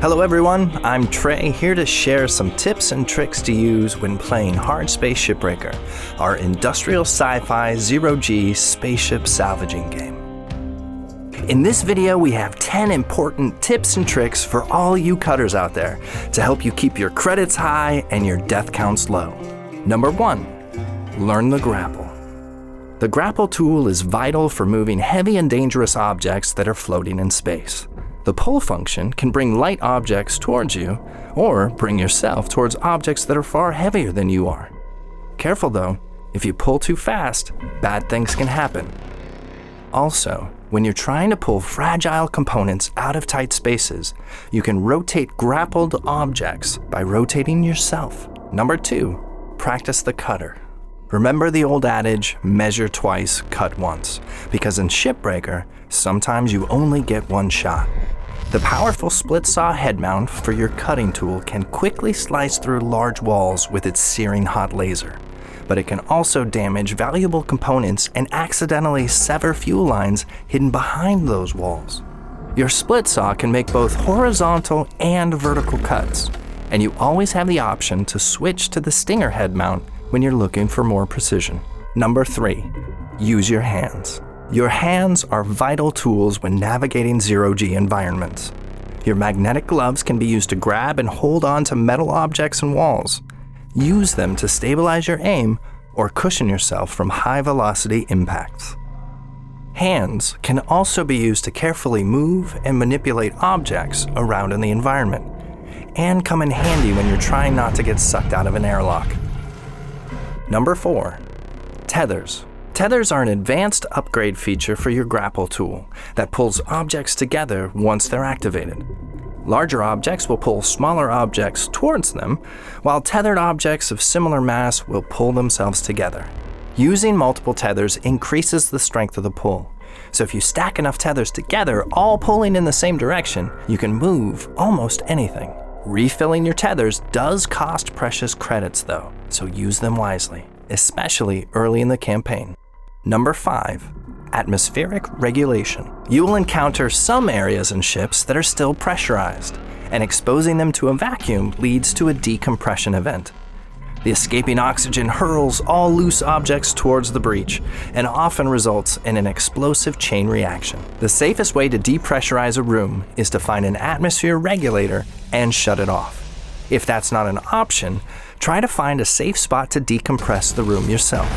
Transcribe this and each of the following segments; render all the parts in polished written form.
Hello everyone, I'm Trey, here to share some tips and tricks to use when playing Hardspace Shipbreaker, our industrial sci-fi zero-G spaceship salvaging game. In this video, we have 10 important tips and tricks for all you cutters out there to help you keep your credits high and your death counts low. Number 1, learn the grapple. The grapple tool is vital for moving heavy and dangerous objects that are floating in space. The pull function can bring light objects towards you, or bring yourself towards objects that are far heavier than you are. Careful though, if you pull too fast, bad things can happen. Also, when you're trying to pull fragile components out of tight spaces, you can rotate grappled objects by rotating yourself. Number 2, practice the cutter. Remember the old adage, measure twice, cut once, because in Shipbreaker, sometimes you only get one shot. The powerful split saw head mount for your cutting tool can quickly slice through large walls with its searing hot laser, but it can also damage valuable components and accidentally sever fuel lines hidden behind those walls. Your split saw can make both horizontal and vertical cuts, and you always have the option to switch to the stinger head mount when you're looking for more precision. Number 3, use your hands. Your hands are vital tools when navigating zero-G environments. Your magnetic gloves can be used to grab and hold on to metal objects and walls. Use them to stabilize your aim or cushion yourself from high-velocity impacts. Hands can also be used to carefully move and manipulate objects around in the environment, and come in handy when you're trying not to get sucked out of an airlock. Number 4, Tethers. Tethers are an advanced upgrade feature for your grapple tool that pulls objects together once they're activated. Larger objects will pull smaller objects towards them, while tethered objects of similar mass will pull themselves together. Using multiple tethers increases the strength of the pull, so if you stack enough tethers together, all pulling in the same direction, you can move almost anything. Refilling your tethers does cost precious credits though, so use them wisely, especially early in the campaign. Number 5, atmospheric regulation. You will encounter some areas in ships that are still pressurized, and exposing them to a vacuum leads to a decompression event. The escaping oxygen hurls all loose objects towards the breach, and often results in an explosive chain reaction. The safest way to depressurize a room is to find an atmosphere regulator and shut it off. If that's not an option, try to find a safe spot to decompress the room yourself.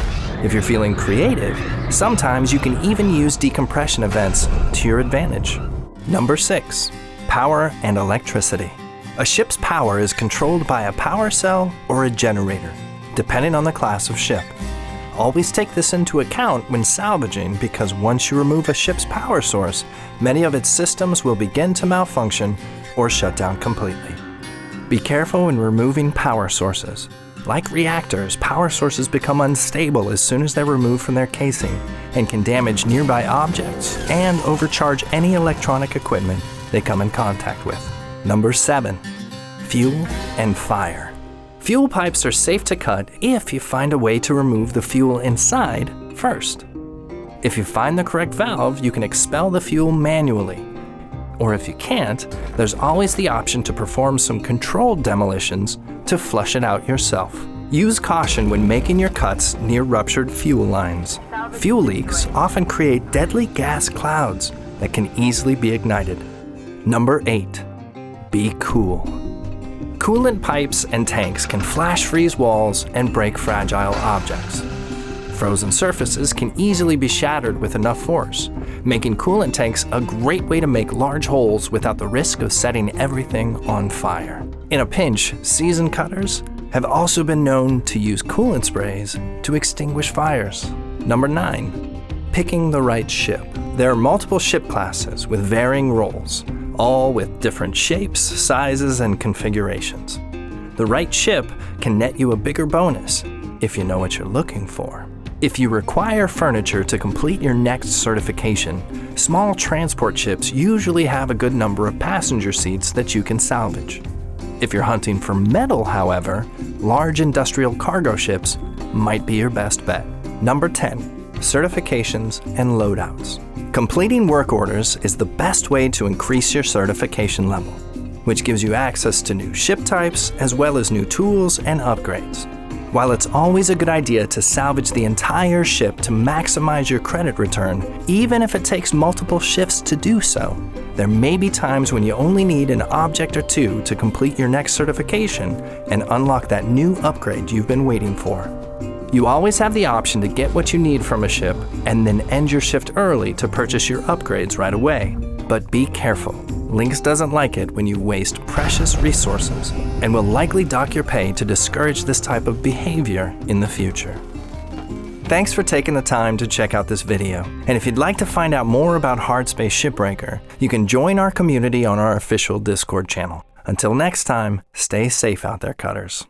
If you're feeling creative, sometimes you can even use decompression events to your advantage. Number 6, power and electricity. A ship's power is controlled by a power cell or a generator, depending on the class of ship. Always take this into account when salvaging, because once you remove a ship's power source, many of its systems will begin to malfunction or shut down completely. Be careful when removing power sources. Like reactors, power sources become unstable as soon as they're removed from their casing and can damage nearby objects and overcharge any electronic equipment they come in contact with. Number 7, fuel and fire. Fuel pipes are safe to cut if you find a way to remove the fuel inside first. If you find the correct valve, you can expel the fuel manually. Or if you can't, there's always the option to perform some controlled demolitions to flush it out yourself. Use caution when making your cuts near ruptured fuel lines. Fuel leaks often create deadly gas clouds that can easily be ignited. Number 8, be cool. Coolant pipes and tanks can flash freeze walls and break fragile objects. Frozen surfaces can easily be shattered with enough force, making coolant tanks a great way to make large holes without the risk of setting everything on fire. In a pinch, seasoned cutters have also been known to use coolant sprays to extinguish fires. Number 9, picking the right ship. There are multiple ship classes with varying roles, all with different shapes, sizes, and configurations. The right ship can net you a bigger bonus if you know what you're looking for. If you require furniture to complete your next certification, small transport ships usually have a good number of passenger seats that you can salvage. If you're hunting for metal, however, large industrial cargo ships might be your best bet. Number 10, certifications and loadouts. Completing work orders is the best way to increase your certification level. which gives you access to new ship types as well as new tools and upgrades. While it's always a good idea to salvage the entire ship to maximize your credit return, even if it takes multiple shifts to do so, there may be times when you only need an object or two to complete your next certification and unlock that new upgrade you've been waiting for. You always have the option to get what you need from a ship and then end your shift early to purchase your upgrades right away. But be careful. LYNX doesn't like it when you waste precious resources and will likely dock your pay to discourage this type of behavior in the future. Thanks for taking the time to check out this video. And if you'd like to find out more about Hardspace Shipbreaker, you can join our community on our official Discord channel. Until next time, stay safe out there, cutters.